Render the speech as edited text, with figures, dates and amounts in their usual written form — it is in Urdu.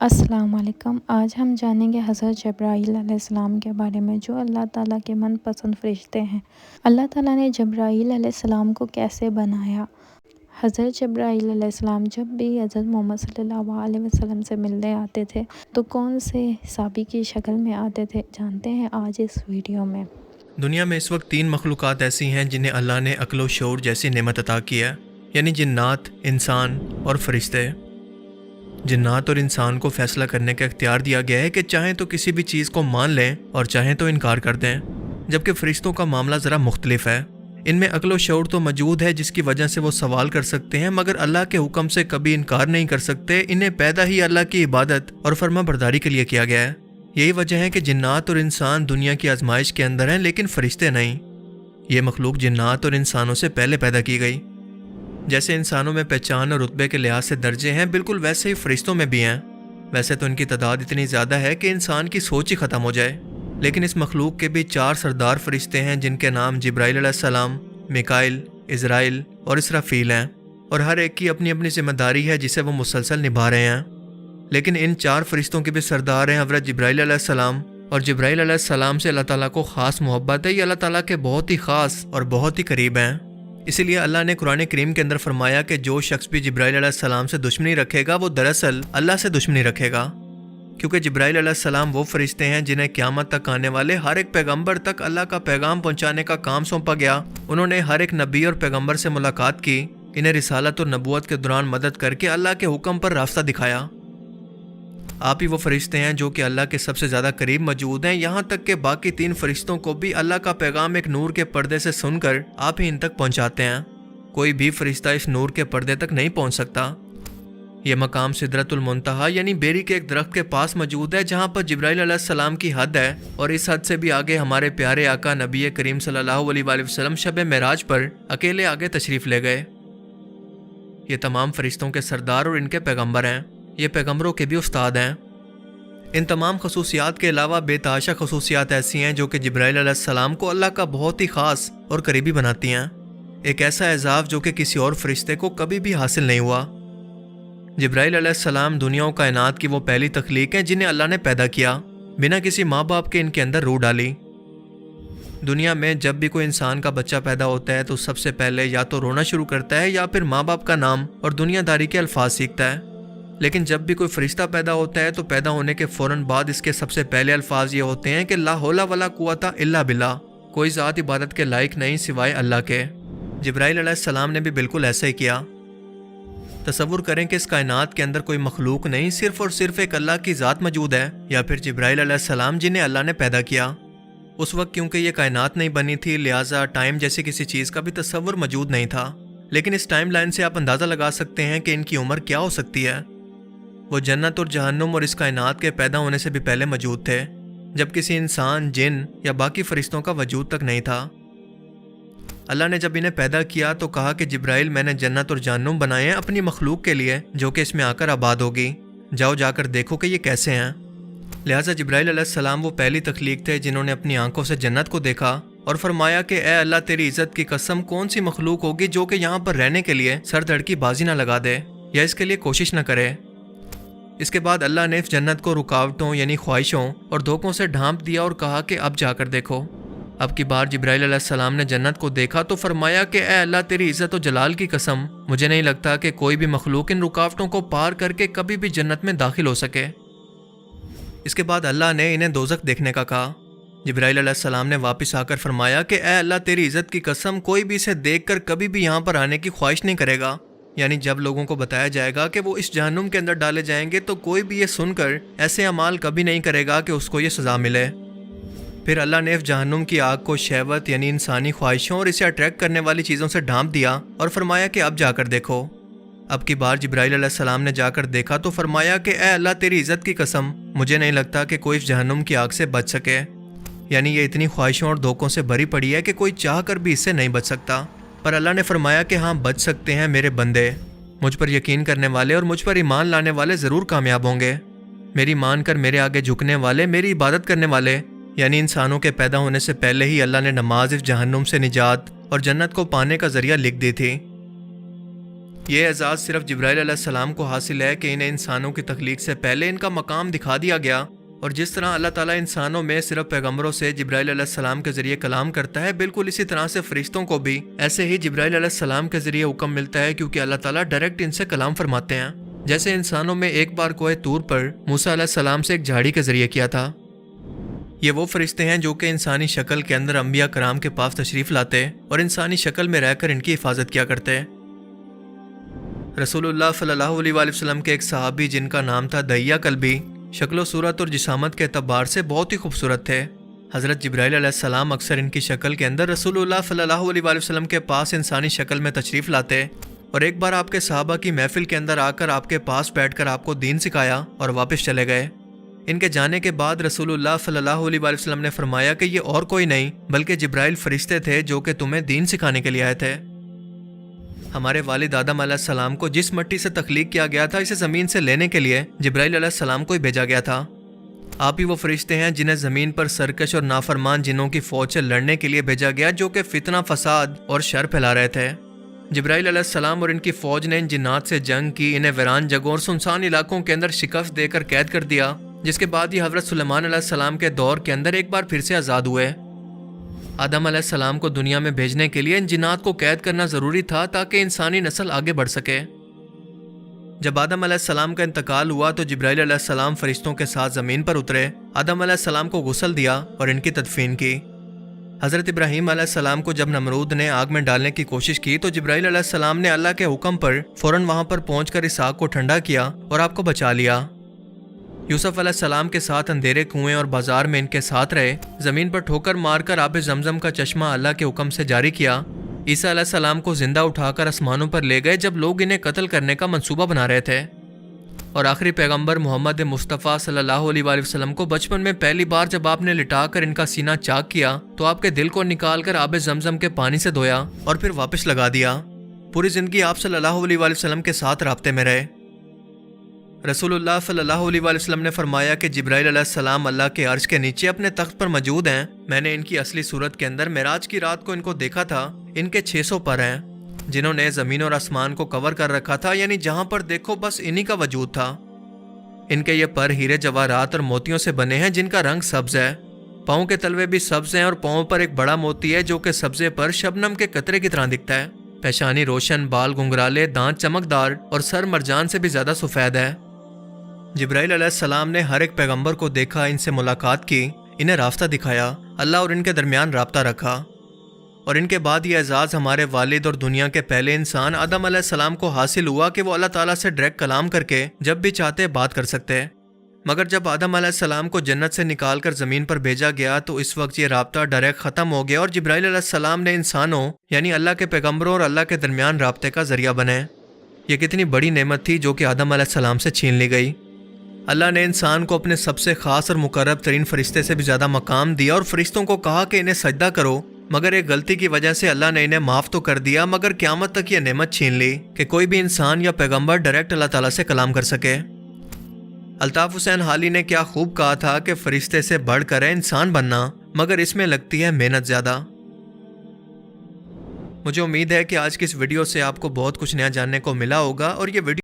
السلام علیکم۔ آج ہم جانیں گے حضرت جبرائیل علیہ السلام کے بارے میں، جو اللہ تعالیٰ کے من پسند فرشتے ہیں۔ اللہ تعالیٰ نے جبرائیل علیہ السلام کو کیسے بنایا؟ حضرت جبرائیل علیہ السلام جب بھی حضرت محمد صلی اللہ علیہ وسلم سے ملنے آتے تھے تو کون سے صحابی کی شکل میں آتے تھے، جانتے ہیں آج اس ویڈیو میں۔ دنیا میں اس وقت 3 مخلوقات ایسی ہیں جنہیں اللہ نے عقل و شعور جیسی نعمت عطا کی ہے، یعنی جنات، انسان اور فرشتے۔ جنات اور انسان کو فیصلہ کرنے کا اختیار دیا گیا ہے کہ چاہیں تو کسی بھی چیز کو مان لیں اور چاہیں تو انکار کر دیں، جبکہ فرشتوں کا معاملہ ذرا مختلف ہے۔ ان میں عقل و شعور تو موجود ہے جس کی وجہ سے وہ سوال کر سکتے ہیں، مگر اللہ کے حکم سے کبھی انکار نہیں کر سکتے۔ انہیں پیدا ہی اللہ کی عبادت اور فرما برداری کے لیے کیا گیا ہے۔ یہی وجہ ہے کہ جنات اور انسان دنیا کی آزمائش کے اندر ہیں، لیکن فرشتے نہیں۔ یہ مخلوق جنات اور انسانوں سے پہلے پیدا کی گئی۔ جیسے انسانوں میں پہچان اور رتبے کے لحاظ سے درجے ہیں، بالکل ویسے ہی فرشتوں میں بھی ہیں۔ ویسے تو ان کی تعداد اتنی زیادہ ہے کہ انسان کی سوچ ہی ختم ہو جائے، لیکن اس مخلوق کے بھی 4 سردار فرشتے ہیں جن کے نام جبرائیل علیہ السلام، میکائیل، عزرائیل اور اسرافیل ہیں، اور ہر ایک کی اپنی اپنی ذمہ داری ہے جسے وہ مسلسل نبھا رہے ہیں۔ لیکن ان 4 فرشتوں کے بھی سردار ہیں حضرت جبرائیل علیہ السلام، اور جبرائیل علیہ السلام سے اللہ تعالیٰ کو خاص محبت ہے۔ یہ اللہ تعالیٰ کے بہت ہی خاص اور بہت ہی قریب ہیں۔ اسی لیے اللہ نے قرآن کریم کے اندر فرمایا کہ جو شخص بھی جبرائیل علیہ السلام سے دشمنی رکھے گا وہ دراصل اللہ سے دشمنی رکھے گا، کیونکہ جبرائیل علیہ السلام وہ فرشتے ہیں جنہیں قیامت تک آنے والے ہر ایک پیغمبر تک اللہ کا پیغام پہنچانے کا کام سونپا گیا۔ انہوں نے ہر ایک نبی اور پیغمبر سے ملاقات کی، انہیں رسالت اور نبوت کے دوران مدد کر کے اللہ کے حکم پر راستہ دکھایا۔ آپ ہی وہ فرشتے ہیں جو کہ اللہ کے سب سے زیادہ قریب موجود ہیں، یہاں تک کہ باقی 3 فرشتوں کو بھی اللہ کا پیغام ایک نور کے پردے سے سن کر آپ ہی ان تک پہنچاتے ہیں۔ کوئی بھی فرشتہ اس نور کے پردے تک نہیں پہنچ سکتا۔ یہ مقام سدرۃ المنتہا یعنی بیری کے ایک درخت کے پاس موجود ہے، جہاں پر جبرائیل علیہ السلام کی حد ہے، اور اس حد سے بھی آگے ہمارے پیارے آقا نبی کریم صلی اللہ علیہ وآلہ وسلم شب معراج پر اکیلے آگے تشریف لے گئے۔ یہ تمام فرشتوں کے سردار اور ان کے پیغمبر ہیں، یہ پیغمبروں کے بھی استاد ہیں۔ ان تمام خصوصیات کے علاوہ بے تحاشا خصوصیات ایسی ہیں جو کہ جبرائیل علیہ السلام کو اللہ کا بہت ہی خاص اور قریبی بناتی ہیں، ایک ایسا اعزاز جو کہ کسی اور فرشتے کو کبھی بھی حاصل نہیں ہوا۔ جبرائیل علیہ السلام دنیا و کائنات کی وہ پہلی تخلیق ہیں جنہیں اللہ نے پیدا کیا، بنا کسی ماں باپ کے ان کے اندر روح ڈالی۔ دنیا میں جب بھی کوئی انسان کا بچہ پیدا ہوتا ہے تو سب سے پہلے یا تو رونا شروع کرتا ہے یا پھر ماں باپ کا نام اور دنیا داری کے الفاظ سیکھتا ہے، لیکن جب بھی کوئی فرشتہ پیدا ہوتا ہے تو پیدا ہونے کے فوراً بعد اس کے سب سے پہلے الفاظ یہ ہوتے ہیں کہ لا حول ولا قوت الا باللہ، کوئی ذات عبادت کے لائق نہیں سوائے اللہ کے۔ جبرائیل علیہ السلام نے بھی بالکل ایسا ہی کیا۔ تصور کریں کہ اس کائنات کے اندر کوئی مخلوق نہیں، صرف اور صرف ایک اللہ کی ذات موجود ہے، یا پھر جبرائیل علیہ السلام جنہیں اللہ نے پیدا کیا۔ اس وقت کیونکہ یہ کائنات نہیں بنی تھی، لہٰذا ٹائم جیسی کسی چیز کا بھی تصور موجود نہیں تھا، لیکن اس ٹائم لائن سے آپ اندازہ لگا سکتے ہیں کہ ان کی عمر کیا ہو سکتی ہے۔ وہ جنت اور جہنم اور اس کائنات کے پیدا ہونے سے بھی پہلے موجود تھے، جب کسی انسان، جن یا باقی فرشتوں کا وجود تک نہیں تھا۔ اللہ نے جب انہیں پیدا کیا تو کہا کہ جبرائیل، میں نے جنت اور جہنم بنائے ہیں اپنی مخلوق کے لیے جو کہ اس میں آ کر آباد ہوگی، جاؤ جا کر دیکھو کہ یہ کیسے ہیں۔ لہٰذا جبرائیل علیہ السلام وہ پہلی تخلیق تھے جنہوں نے اپنی آنکھوں سے جنت کو دیکھا اور فرمایا کہ اے اللہ، تیری عزت کی قسم، کون سی مخلوق ہوگی جو کہ یہاں پر رہنے کے لیے سر دھڑ کی بازی نہ لگا دے یا اس کے لیے کوشش نہ کرے۔ اس کے بعد اللہ نے اس جنت کو رکاوٹوں یعنی خواہشوں اور دھوکوں سے ڈھانپ دیا اور کہا کہ اب جا کر دیکھو۔ اب کی بار جبرائیل علیہ السلام نے جنت کو دیکھا تو فرمایا کہ اے اللہ، تیری عزت و جلال کی قسم، مجھے نہیں لگتا کہ کوئی بھی مخلوق ان رکاوٹوں کو پار کر کے کبھی بھی جنت میں داخل ہو سکے۔ اس کے بعد اللہ نے انہیں دوزخ دیکھنے کا کہا۔ جبرائیل علیہ السلام نے واپس آ کر فرمایا کہ اے اللہ، تیری عزت کی قسم، کوئی بھی اسے دیکھ کر کبھی بھی یہاں پر آنے کی خواہش نہیں کرے گا۔ یعنی جب لوگوں کو بتایا جائے گا کہ وہ اس جہنم کے اندر ڈالے جائیں گے تو کوئی بھی یہ سن کر ایسے اعمال کبھی نہیں کرے گا کہ اس کو یہ سزا ملے۔ پھر اللہ نے اس جہنم کی آگ کو شہوت یعنی انسانی خواہشوں اور اسے اٹریکٹ کرنے والی چیزوں سے ڈھانپ دیا اور فرمایا کہ اب جا کر دیکھو۔ اب کی بار جبرائیل علیہ السلام نے جا کر دیکھا تو فرمایا کہ اے اللہ، تیری عزت کی قسم، مجھے نہیں لگتا کہ کوئی اس جہنم کی آگ سے بچ سکے۔ یعنی یہ اتنی خواہشوں اور دھوکوں سے بھری پڑی ہے کہ کوئی چاہ کر بھی اس سے نہیں بچ سکتا۔ پر اللہ نے فرمایا کہ ہاں، بچ سکتے ہیں میرے بندے، مجھ پر یقین کرنے والے اور مجھ پر ایمان لانے والے ضرور کامیاب ہوں گے۔ میری مان کر میرے آگے جھکنے والے، میری عبادت کرنے والے، یعنی انسانوں کے پیدا ہونے سے پہلے ہی اللہ نے نماز اس جہنم سے نجات اور جنت کو پانے کا ذریعہ لکھ دی تھی۔ یہ اعزاز صرف جبرائیل علیہ السلام کو حاصل ہے کہ انہیں انسانوں کی تخلیق سے پہلے ان کا مقام دکھا دیا گیا، اور جس طرح اللہ تعالیٰ انسانوں میں صرف پیغمبروں سے جبرائیل علیہ السلام کے ذریعے کلام کرتا ہے، بالکل اسی طرح سے فرشتوں کو بھی ایسے ہی جبرائیل علیہ السلام کے ذریعے حکم ملتا ہے، کیونکہ اللہ تعالیٰ ڈائریکٹ ان سے کلام فرماتے ہیں، جیسے انسانوں میں ایک بار کوہ طور پر موسیٰ علیہ السلام سے ایک جھاڑی کے ذریعے کیا تھا۔ یہ وہ فرشتے ہیں جو کہ انسانی شکل کے اندر انبیاء کرام کے پاس تشریف لاتے اور انسانی شکل میں رہ کر ان کی حفاظت کیا کرتے۔ رسول اللہ صلی اللہ علیہ وآلہ وسلم کے ایک صحابی جن کا نام تھا دہیہ کلبی، شکل و صورت اور جسامت کے اعتبار سے بہت ہی خوبصورت تھے۔ حضرت جبرائیل علیہ السلام اکثر ان کی شکل کے اندر رسول اللہ صلی اللہ علیہ وآلہ وسلم کے پاس انسانی شکل میں تشریف لاتے، اور ایک بار آپ کے صحابہ کی محفل کے اندر آ کر آپ کے پاس بیٹھ کر آپ کو دین سکھایا اور واپس چلے گئے۔ ان کے جانے کے بعد رسول اللہ صلی اللہ علیہ وآلہ وسلم نے فرمایا کہ یہ اور کوئی نہیں بلکہ جبرائیل فرشتے تھے جو کہ تمہیں دین سکھانے کے لیے آئے تھے۔ ہمارے والد آدم علیہ السلام کو جس مٹی سے تخلیق کیا گیا تھا، اسے زمین سے لینے کے لیے جبرائیل علیہ السلام کو ہی بھیجا گیا تھا۔ آپ ہی وہ فرشتے ہیں جنہیں زمین پر سرکش اور نافرمان جنوں کی فوج سے لڑنے کے لیے بھیجا گیا، جو کہ فتنہ، فساد اور شر پھیلا رہے تھے۔ جبرائیل علیہ السلام اور ان کی فوج نے ان جنات سے جنگ کی، انہیں ویران جگہوں اور سنسان علاقوں کے اندر شکست دے کر قید کر دیا، جس کے بعد یہ حضرت سلیمان علیہ السلام کے دور کے اندر ایک بار پھر سے آزاد ہوئے۔ آدم علیہ السلام کو دنیا میں بھیجنے کے لیے ان جنات کو قید کرنا ضروری تھا تاکہ انسانی نسل آگے بڑھ سکے۔ جب آدم علیہ السلام کا انتقال ہوا تو جبرائیل علیہ السلام فرشتوں کے ساتھ زمین پر اترے، آدم علیہ السلام کو غسل دیا اور ان کی تدفین کی۔ حضرت ابراہیم علیہ السلام کو جب نمرود نے آگ میں ڈالنے کی کوشش کی تو جبرائیل علیہ السلام نے اللہ کے حکم پر فوراً وہاں پر پہنچ کر اس آگ کو ٹھنڈا کیا اور آپ کو بچا لیا۔ یوسف علیہ السلام کے ساتھ اندھیرے کنویں اور بازار میں ان کے ساتھ رہے، زمین پر ٹھوکر مار کر آب زمزم کا چشمہ اللہ کے حکم سے جاری کیا۔ عیسیٰ علیہ السلام کو زندہ اٹھا کر آسمانوں پر لے گئے جب لوگ انہیں قتل کرنے کا منصوبہ بنا رہے تھے، اور آخری پیغمبر محمد مصطفیٰ صلی اللہ علیہ وآلہ وسلم کو بچپن میں پہلی بار جب آپ نے لٹا کر ان کا سینہ چاک کیا تو آپ کے دل کو نکال کر آب زمزم کے پانی سے دھویا اور پھر واپس لگا دیا۔ پوری زندگی آپ صلی اللہ علیہ وآلہ وسلم کے ساتھ رابطے میں رہے۔ رسول اللہ صلی اللہ علیہ وآلہ وسلم نے فرمایا کہ جبرائیل علیہ السلام اللہ کے عرش کے نیچے اپنے تخت پر موجود ہیں، میں نے ان کی اصلی صورت کے اندر معراج کی رات کو ان کو دیکھا تھا، ان کے 600 پر ہیں جنہوں نے زمین اور آسمان کو کور کر رکھا تھا، یعنی جہاں پر دیکھو بس انہی کا وجود تھا۔ ان کے یہ پر ہیرے جواہرات اور موتیوں سے بنے ہیں جن کا رنگ سبز ہے، پاؤں کے تلوے بھی سبز ہیں اور پاؤں پر ایک بڑا موتی ہے جو کہ سبزے پر شبنم کے قطرے کی طرح دکھتا ہے، پیشانی روشن، بال گنگرالے، دانت چمکدار اور سر مرجان سے بھی زیادہ سفید ہے۔ جبرائیل علیہ السلام نے ہر ایک پیغمبر کو دیکھا، ان سے ملاقات کی، انہیں راستہ دکھایا، اللہ اور ان کے درمیان رابطہ رکھا، اور ان کے بعد یہ اعزاز ہمارے والد اور دنیا کے پہلے انسان آدم علیہ السلام کو حاصل ہوا کہ وہ اللہ تعالیٰ سے ڈائریکٹ کلام کر کے جب بھی چاہتے بات کر سکتے۔ مگر جب آدم علیہ السلام کو جنت سے نکال کر زمین پر بھیجا گیا تو اس وقت یہ رابطہ ڈائریکٹ ختم ہو گیا، اور جبرائیل علیہ السلام نے انسانوں یعنی اللہ کے پیغمبروں اور اللہ کے درمیان رابطے کا ذریعہ بنے۔ یہ کتنی بڑی نعمت تھی جو کہ آدم علیہ السلام سے چھین لی گئی۔ اللہ نے انسان کو اپنے سب سے خاص اور مقرب ترین فرشتے سے بھی زیادہ مقام دیا، اور فرشتوں کو کہا کہ انہیں سجدہ کرو، مگر ایک غلطی کی وجہ سے اللہ نے انہیں معاف تو کر دیا، مگر قیامت تک یہ نعمت چھین لی کہ کوئی بھی انسان یا پیغمبر ڈائریکٹ اللہ تعالیٰ سے کلام کر سکے۔ الطاف حسین حالی نے کیا خوب کہا تھا کہ فرشتے سے بڑھ کر ہے انسان بننا، مگر اس میں لگتی ہے محنت زیادہ۔ مجھے امید ہے کہ آج کی اس ویڈیو سے آپ کو بہت کچھ نیا جاننے کو ملا ہوگا، اور یہ ویڈیو